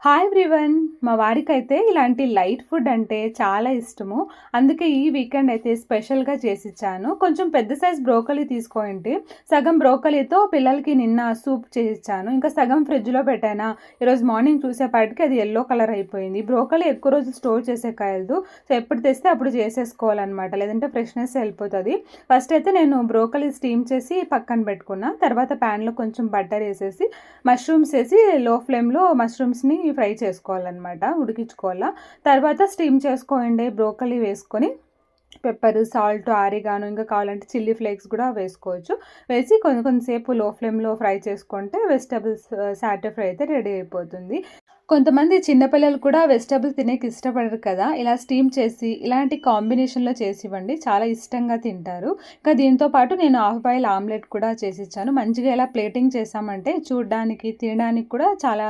Hi everyone. మా వారికైతే ఇలాంటి లైట్ ఫుడ్ అంటే చాలా ఇష్టము. అందుకే ఈ వీకెండ్ అయితే స్పెషల్‌గా చేసిచ్చాను. కొంచెం పెద్ద సైజ్ బ్రోకలీ తీసుకోండి. సగం బ్రోకలీతో పిల్లలకి నిన్న సూప్ చేసిచ్చాను. ఇంకా సగం ఫ్రిడ్జ్‌లో పెట్టానా, ఈరోజు మార్నింగ్ చూసేపాటికి అది యెల్లో కలర్ అయిపోయింది. బ్రోకలీ ఎక్కువ రోజులు స్టోర్ చేసేకాయలదు. సో ఎప్పుడు తెస్తే అప్పుడు చేసేసుకోవాలన్నమాట. లేదంటే ఫ్రెష్‌నెస్ వెళ్ళిపోతది. ఫస్ట్ అయితే నేను బ్రోకలీ స్టీమ్ చేసి పక్కన పెట్టుకున్నా. తర్వాత ప్యాన్‌లో కొంచెం బటర్ ఏసేసి మష్రూమ్స్ ఏసి లో ఫ్లేమ్‌లో మష్రూమ్స్‌ని ఫ్రై చేసుకోవాలన్నమాట, ఉడికించుకోవాలా. తర్వాత స్టీమ్ చేసుకోండి బ్రోకలీ వేసుకొని పెప్పర్, సాల్ట్, ఆరిగానో, ఇంకా కావాలంటే చిల్లీ ఫ్లేక్స్ కూడా వేసుకోవచ్చు. వేసి కొంచెంసేపు లో ఫ్లేమ్లో ఫ్రై చేసుకుంటే వెజిటబుల్స్ సాటే ఫ్రై అయితే రెడీ అయిపోతుంది. కొంతమంది చిన్నపిల్లలు కూడా వెజిటబుల్ తినేకి ఇష్టపడరు కదా. ఇలా స్టీమ్ చేసి ఇలాంటి కాంబినేషన్లో చేసి ఇవ్వండి, చాలా ఇష్టంగా తింటారు. ఇంకా దీంతో పాటు నేను హాఫ్ బాయిల్ ఆమ్లెట్ కూడా చేసి ఇచ్చాను. మంచిగా ఇలా ప్లేటింగ్ చేసామంటే చూడడానికి తినడానికి కూడా చాలా